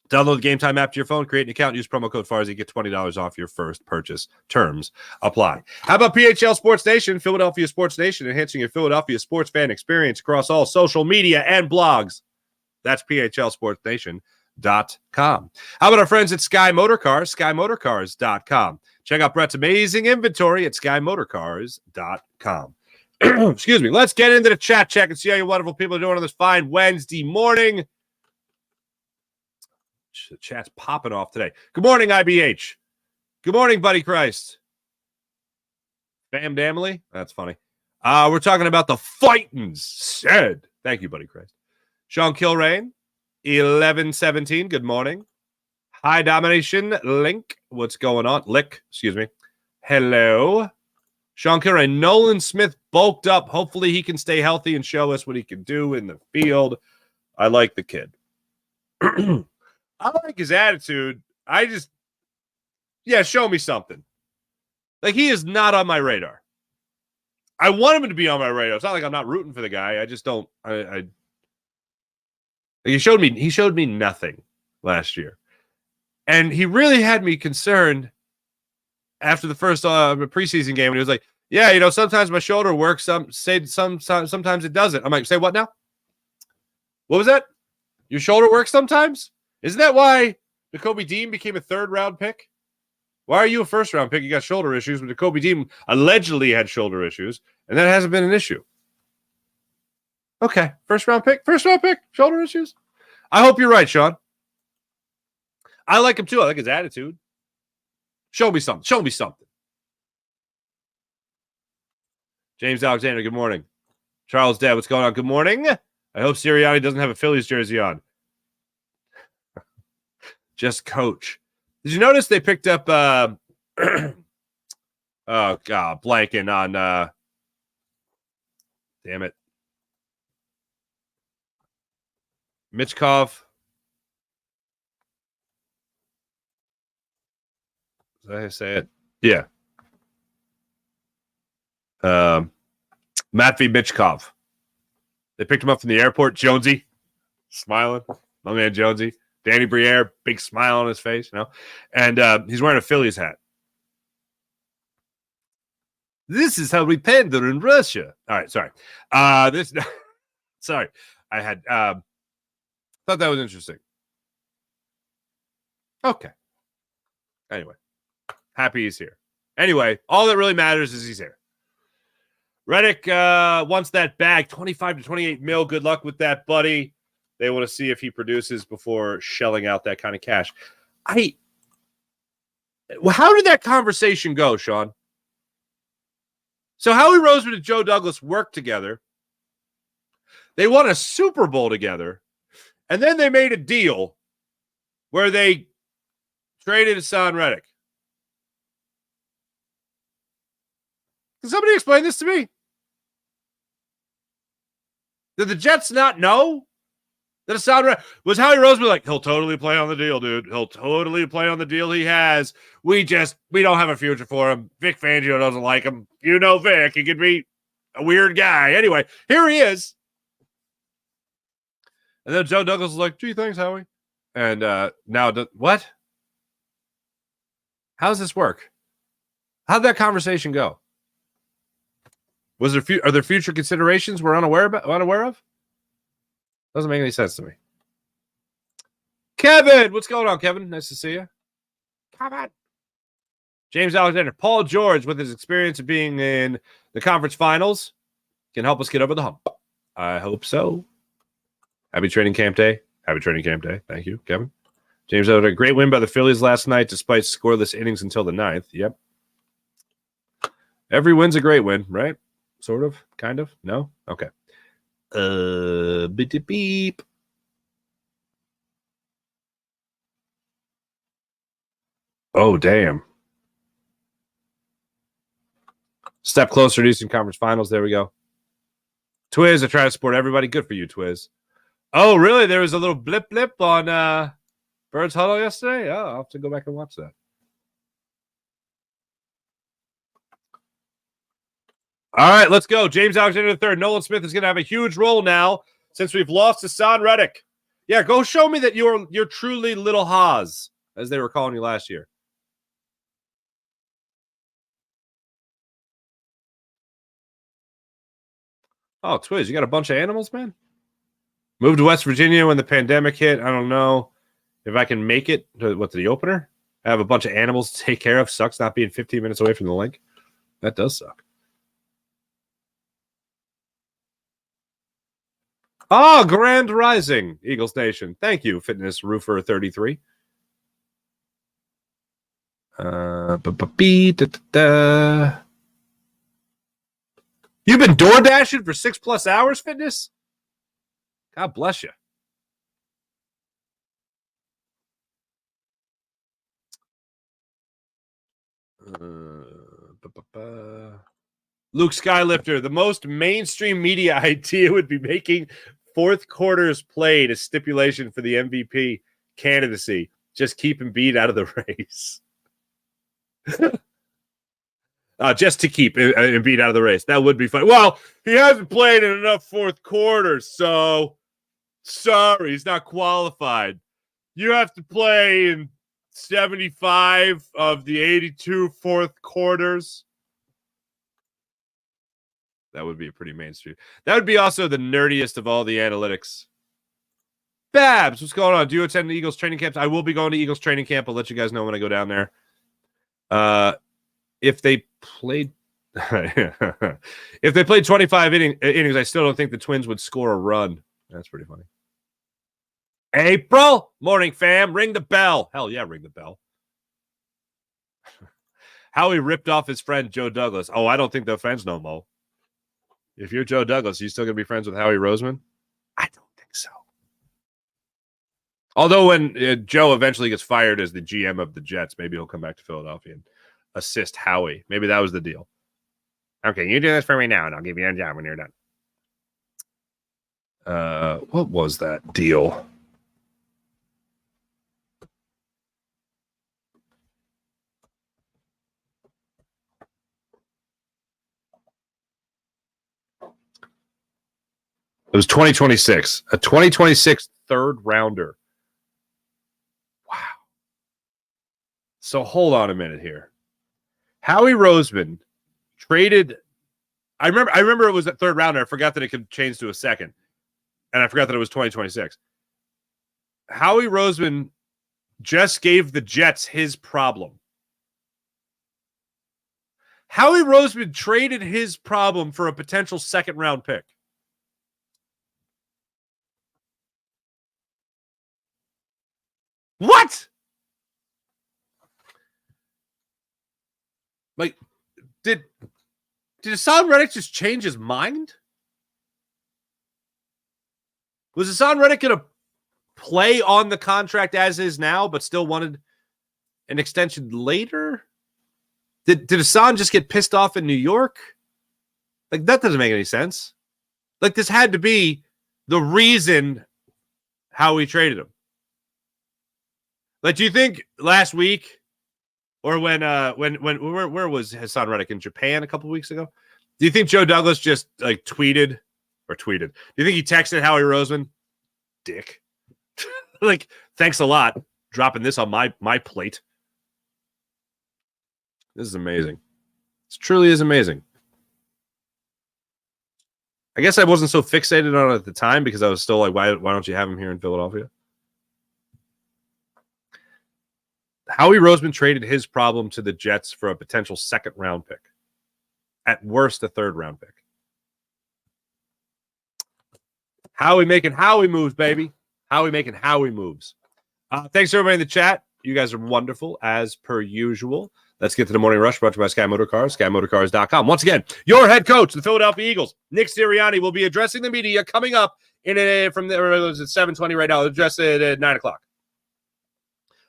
Download the Game Time app to your phone, create an account, use promo code FARZY, get $20 off your first purchase. Terms apply. How about PHL Sports Nation, Philadelphia Sports Nation, enhancing your Philadelphia sports fan experience across all social media and blogs. That's PHLSportsNation.com. How about our friends at Sky Motorcars, SkyMotorcars.com. Check out Brett's amazing inventory at SkyMotorcars.com. Excuse me. Let's get into the chat check and see how you wonderful people are doing on this fine Wednesday morning. The chat's popping off today. Good morning, IBH. Good morning, Buddy Christ. Bam Damley? That's funny. We're talking about the Fightins said. Thank you, Buddy Christ. Sean Kilrain, 1117. Good morning. High Domination Link. What's going on? Lick, excuse me. Hello. Sean Kilrain. Nolan Smith bulked up. Hopefully he can stay healthy and show us what he can do in the field. I like the kid. I like his attitude. Show me something. Like, he is not on my radar. I want him to be on my radar. It's not like I'm not rooting for the guy. I just don't. He showed me nothing last year. And he really had me concerned after the first preseason game. And he was like, yeah, sometimes my shoulder works. Sometimes it doesn't. I'm like, say what now? What was that? Your shoulder works sometimes? Isn't that why Jacoby Dean became a 3rd-round pick? Why are you a first-round pick? You got shoulder issues, but the Kobe team allegedly had shoulder issues, and that hasn't been an issue. Okay, first-round pick, shoulder issues. I hope you're right, Sean. I like him too. I like his attitude. Show me something. James Alexander, good morning. Charles Dad, what's going on? Good morning. I hope Sirianni doesn't have a Phillies jersey on. Just coach. Did you notice they picked up oh god, blanking on damn it. Michkov. Is that how you say it? Yeah. Matvey Michkov. They picked him up from the airport. Jonesy, smiling. My man Jonesy. Danny Briere, big smile on his face, you know. And he's wearing a Phillies hat. This is how we pander in Russia. All right, sorry. Sorry. I had thought that was interesting. Okay. Anyway, happy he's here. Anyway, all that really matters is he's here. Reddick wants that bag, 25 to 28 mil. Good luck with that, buddy. They want to see if he produces before shelling out that kind of cash. How did that conversation go, Sean? So Howie Roseman and Joe Douglas worked together. They won a Super Bowl together. And then they made a deal where they traded Hassan Reddick. Can somebody explain this to me? Did the Jets not know that Hassan Reddick was Howie Roseman like, he'll totally play on the deal, dude. He'll totally play on the deal he has. We don't have a future for him. Vic Fangio doesn't like him. You know Vic. He could be a weird guy. Anyway, here he is. And then Joe Douglas was like, gee, thanks, Howie. And now, what? How does this work? How'd that conversation go? Are there future considerations we're unaware of? Doesn't make any sense to me. Kevin, what's going on, Kevin? Nice to see you. Come on. James Alexander, Paul George, with his experience of being in the conference finals, can help us get over the hump. I hope so. Happy training camp day. Thank you, Kevin. James Alexander, great win by the Phillies last night, despite scoreless innings until the 9th. Yep. Every win's a great win, right? Sort of, kind of. No? Okay. Beep. Oh, damn. Step closer to Eastern Conference Finals. There we go. Twiz, I try to support everybody. Good for you, Twiz. Oh, really? There was a little blip on Birds Huddle yesterday? Oh, I'll have to go back and watch that. All right, let's go. James Alexander III. Nolan Smith is going to have a huge role now since we've lost Hassan Reddick. Yeah, go show me that you're truly Little Haas, as they were calling you last year. Oh, Twiz, you got a bunch of animals, man? Moved to West Virginia when the pandemic hit. I don't know if I can make it to the opener. I have a bunch of animals to take care of. Sucks not being 15 minutes away from the link. That does suck. Oh, Grand Rising, Eagles Nation. Thank you, Fitness Roofer 33. You've been door dashing for 6+ hours, Fitness? God bless you. Luke Skylifter, the most mainstream media idea would be making fourth quarters played a stipulation for the MVP candidacy. Just keep Embiid out of the race. Just to keep Embiid out of the race. That would be fun. Well, he hasn't played in enough fourth quarters, so sorry, he's not qualified. You have to play in 75 of the 82 fourth quarters. That would be a pretty mainstream. That would be also the nerdiest of all the analytics. Babs, what's going on? Do you attend the Eagles training camps? I will be going to Eagles training camp. I'll let you guys know when I go down there. If they played if they played 25 innings, I still don't think the Twins would score a run. That's pretty funny. April, morning fam, ring the bell. Hell yeah, ring the bell. Howie ripped off his friend Joe Douglas. Oh, I don't think they're friends no more. If you're Joe Douglas, are you still going to be friends with Howie Roseman? I don't think so. Although when Joe eventually gets fired as the GM of the Jets, maybe he'll come back to Philadelphia and assist Howie. Maybe that was the deal. Okay, you do this for me now, and I'll give you a job when you're done. What was that deal? It was 2026, a 2026 third rounder. Wow. So hold on a minute here. Howie Roseman traded. I remember it was a third rounder. I forgot that it could change to a second. And I forgot that it was 2026. Howie Roseman just gave the Jets his problem. Howie Roseman traded his problem for a potential second round pick. What? Like, did Hassan Reddick just change his mind? Was Hassan Reddick going to play on the contract as is now, but still wanted an extension later? Did Hassan just get pissed off in New York? Like, that doesn't make any sense. Like, this had to be the reason how we traded him. Like, do you think last week or when where was Hassan Reddick, in Japan a couple weeks ago? Do you think Joe Douglas just like tweeted? Do you think he texted Howie Roseman? Dick. Like, thanks a lot. Dropping this on my plate. This is amazing. This truly is amazing. I guess I wasn't so fixated on it at the time because I was still like, why don't you have him here in Philadelphia? Howie Roseman traded his problem to the Jets for a potential second round pick. At worst, a third round pick. Howie making Howie moves, baby. Howie making Howie moves. Thanks to everybody in the chat. You guys are wonderful, as per usual. Let's get to the morning rush, brought to you by Sky Motor Cars, SkyMotorCars.com. Once again, your head coach, the Philadelphia Eagles, Nick Sirianni, will be addressing the media coming up from the 7:20 right now. They'll address it at 9 o'clock.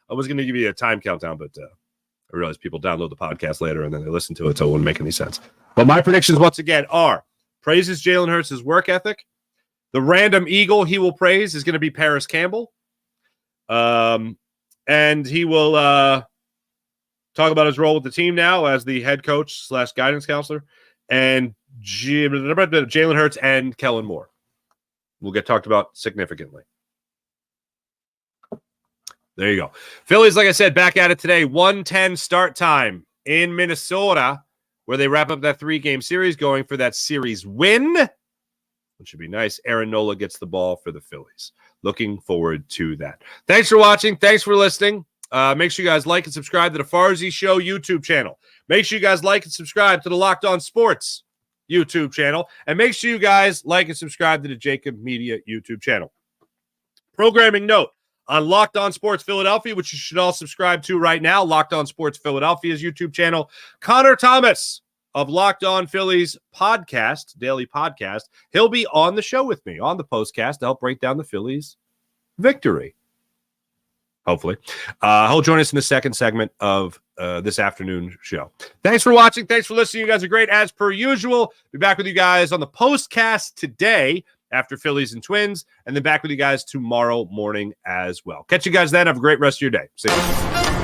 I was going to give you a time countdown, but I realized people download the podcast later and then they listen to it, so it wouldn't make any sense. But my predictions, once again, are praises Jalen Hurts' work ethic. The random Eagle he will praise is going to be Paris Campbell. And he will talk about his role with the team now as the head coach / guidance counselor. And Jalen Hurts and Kellen Moore will get talked about significantly. There you go. Phillies, like I said, back at it today. 1:10 start time in Minnesota, where they wrap up that 3-game series, going for that series win, which should be nice. Aaron Nola gets the ball for the Phillies. Looking forward to that. Thanks for watching. Thanks for listening. Make sure you guys like and subscribe to the Farzi Show YouTube channel. Make sure you guys like and subscribe to the Locked On Sports YouTube channel. And make sure you guys like and subscribe to the Jacob Media YouTube channel. Programming note. On Locked On Sports Philadelphia, which you should all subscribe to right now, Locked On Sports Philadelphia's YouTube channel. Connor Thomas of Locked On Phillies podcast, daily podcast. He'll be on the show with me on the postcast to help break down the Phillies' victory. Hopefully. He'll join us in the second segment of this afternoon show. Thanks for watching. Thanks for listening. You guys are great as per usual. Be back with you guys on the postcast today after Phillies and Twins, and then back with you guys tomorrow morning as well. Catch you guys then. Have a great rest of your day. See you.